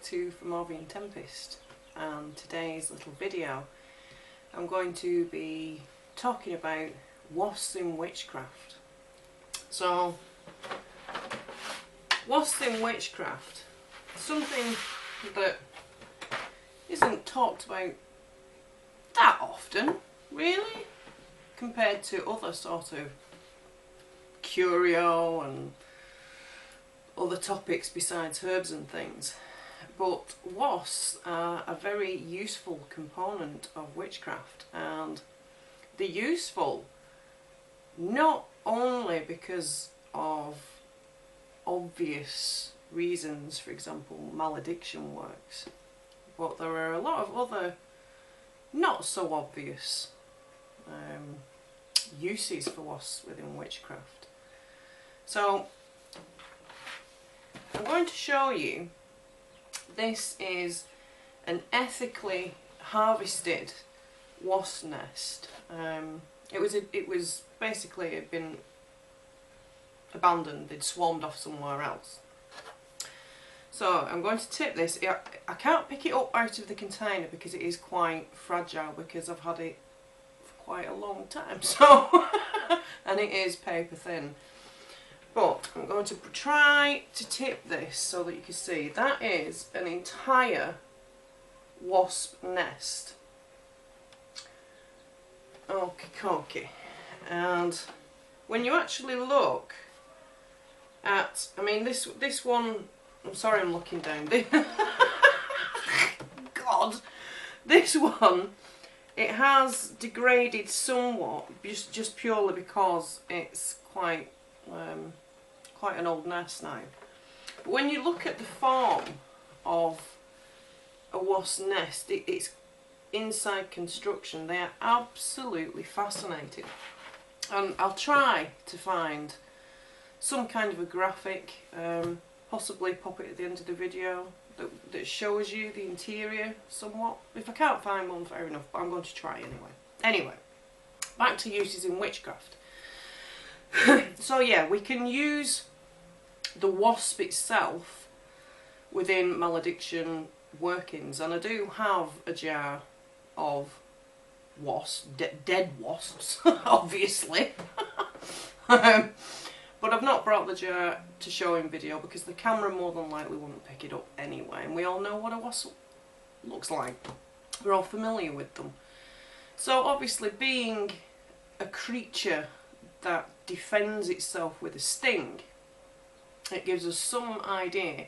to Formovian Tempest, and today's little video I'm going to be talking about wasps in witchcraft. So, wasps in witchcraft, something that isn't talked about that often, really, compared to other sort of curio and other topics besides herbs and things. But wasps are a very useful component of witchcraft, and they're useful not only because of obvious reasons, for example malediction works, but there are a lot of other not so obvious uses for wasps within witchcraft. So I'm going to show you, this is an ethically harvested wasp nest. It was basically, it had been abandoned, they'd swarmed off somewhere else. So I'm going to tip this. I can't pick it up out of the container because it is quite fragile, because I've had it for quite a long time, so and it is paper thin. But I'm going to try to tip this so that you can see. That is an entire wasp nest. Okay. And when you actually look at, I mean this one, I'm sorry I'm looking down. God, this one, it has degraded somewhat, just purely because it's quite an old nest now. But when you look at the form of a wasp nest, its inside construction, they are absolutely fascinating. And I'll try to find some kind of a graphic, possibly pop it at the end of the video, that shows you the interior somewhat. If I can't find one, fair enough, but I'm going to try anyway. Anyway, back to uses in witchcraft. So yeah, we can use the wasp itself within malediction workings, and I do have a jar of wasps, dead wasps, obviously. But I've not brought the jar to show in video because the camera more than likely wouldn't pick it up anyway, and we all know what a wasp looks like. We're all familiar with them. So obviously, being a creature that defends itself with a sting, it gives us some idea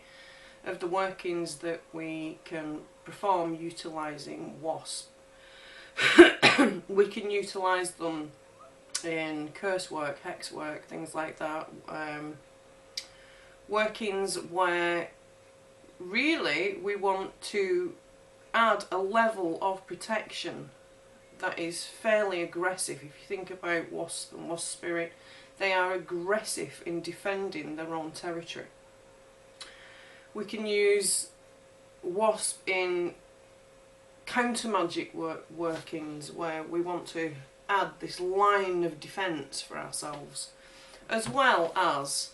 of the workings that we can perform utilising wasp. We can utilise them in curse work, hex work, things like that. Workings where really we want to add a level of protection that is fairly aggressive. If you think about wasp and wasp spirit, they are aggressive in defending their own territory. We can use wasp in counter magic workings where we want to add this line of defence for ourselves, as well as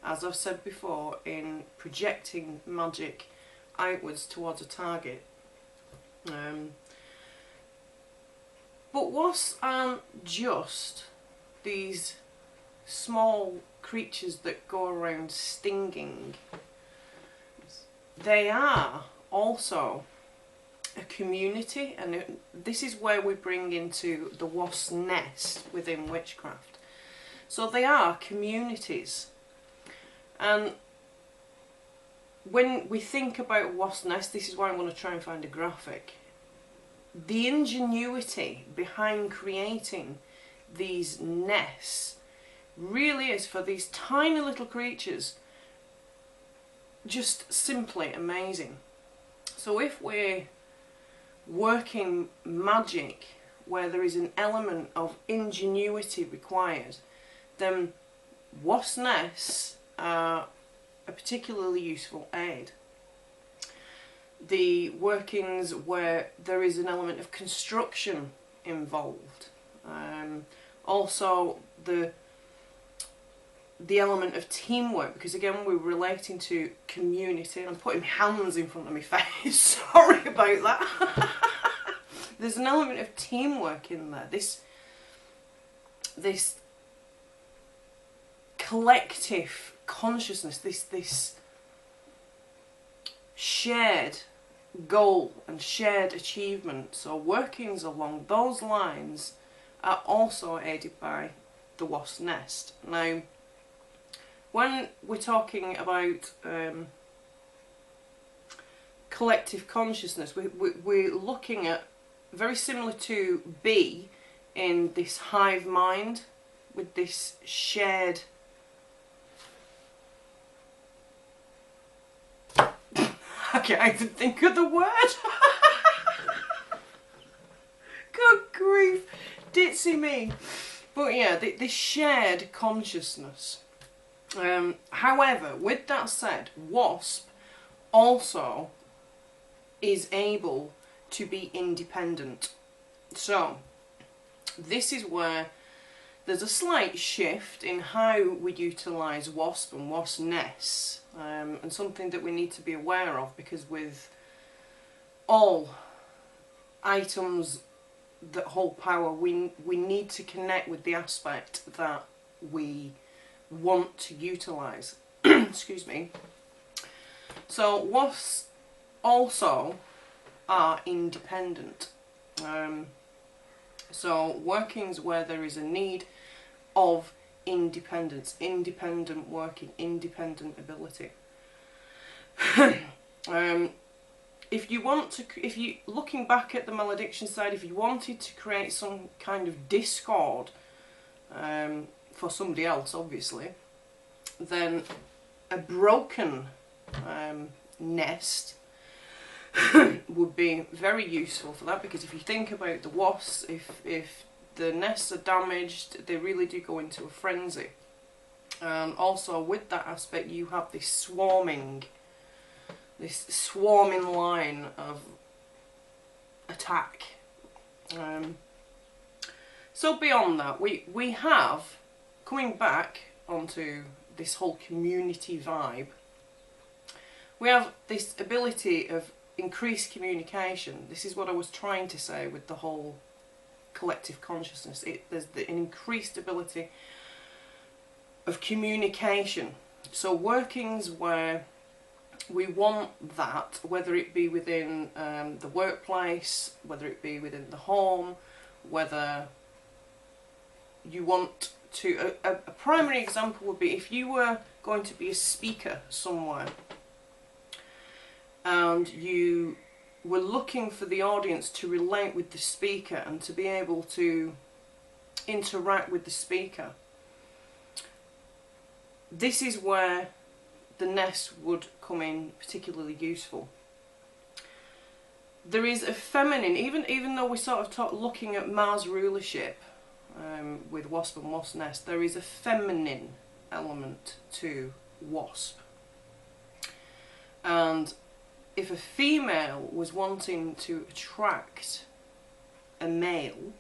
I've said before, in projecting magic outwards towards a target. But wasps aren't just these small creatures that go around stinging. They are also a community, and this is where we bring into the wasp nest within witchcraft. So they are communities, and when we think about wasp nest, this is why I'm going to try and find a graphic. The ingenuity behind creating these nests really is, for these tiny little creatures, just simply amazing. So if we're working magic where there is an element of ingenuity required, then wasp nests are a particularly useful aid. The workings where there is an element of construction involved, also the the element of teamwork, because again we're relating to community, and I'm putting my hands in front of my face, sorry about that. There's an element of teamwork in there, this collective consciousness, this shared goal and shared achievement. So workings along those lines are also aided by the wasp nest. Now, when we're talking about collective consciousness, we're looking at, very similar to bee, in this hive mind, with this shared I can't even think of the word. Good grief, ditzy me. But yeah, this shared consciousness. However, with that said, Wasp also is able to be independent. So this is where there's a slight shift in how we utilise wasp and wasp nests, and something that we need to be aware of, because with all items that hold power, we need to connect with the aspect that we want to utilise. Excuse me. So wasps also are independent. So workings where there is a need of independence, independent working, independent ability. If you want to, looking back at the malediction side, if you wanted to create some kind of discord for somebody else, obviously, then a broken nest would be very useful for that, because if you think about the wasps, if the nests are damaged, they really do go into a frenzy. And also with that aspect, you have this swarming line of attack. So beyond that, we have, coming back onto this whole community vibe, we have this ability of increased communication. This is what I was trying to say with the whole collective consciousness. There's an increased ability of communication. So workings where we want that, whether it be within the workplace, whether it be within the home, whether you want to... A primary example would be if you were going to be a speaker somewhere, and you were looking for the audience to relate with the speaker and to be able to interact with the speaker. This is where the nest would come in particularly useful. There is a feminine, even though we're sort of looking at Mars rulership with Wasp and Wasp nest, there is a feminine element to Wasp. And if a female was wanting to attract a male,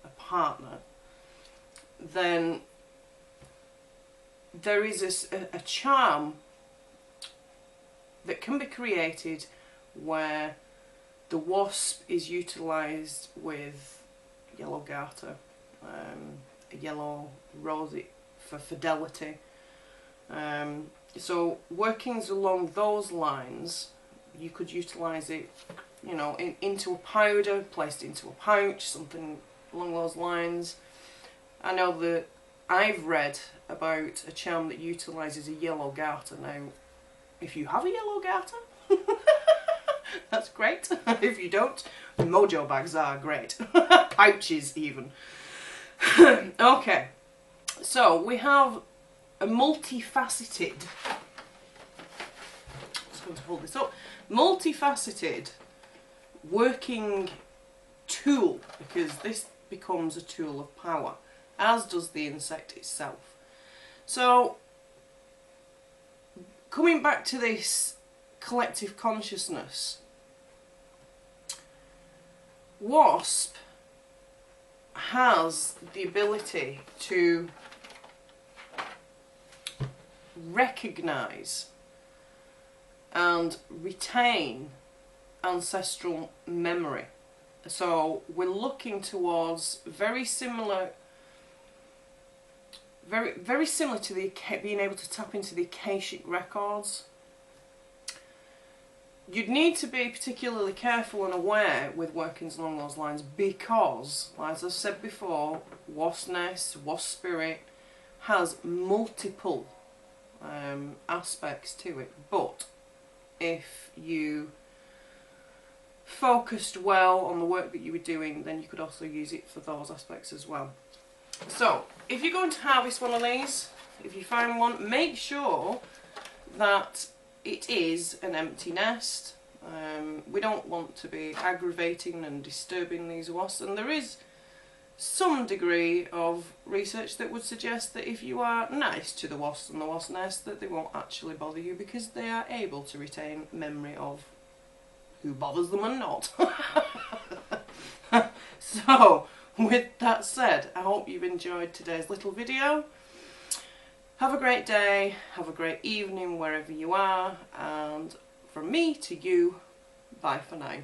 a partner, then there is a charm that can be created where the wasp is utilised with yellow garter, a yellow rosy for fidelity. So workings along those lines, you could utilise it, you know, into a powder, placed into a pouch, something along those lines. I know that I've read about a charm that utilises a yellow garter. Now, if you have a yellow garter, that's great. If you don't, mojo bags are great. Pouches even. Okay, so we have a multifaceted, just going to hold this up, multifaceted working tool, because this becomes a tool of power, as does the insect itself. So coming back to this collective consciousness, Wasp has the ability to recognise and retain ancestral memory. So we're looking towards very similar to the being able to tap into the Akashic records. You'd need to be particularly careful and aware with workings along those lines because, as I've said before, wasp nest, wasp spirit has multiple aspects to it, but if you focused well on the work that you were doing, then you could also use it for those aspects as well. So if you're going to harvest one of these, if you find one, make sure that it is an empty nest. We don't want to be aggravating and disturbing these wasps, and there is some degree of research that would suggest that if you are nice to the wasps and the wasp nest, that they won't actually bother you because they are able to retain memory of who bothers them and not. So with that said, I hope you've enjoyed today's little video. Have a great day, have a great evening wherever you are, and from me to you, bye for now.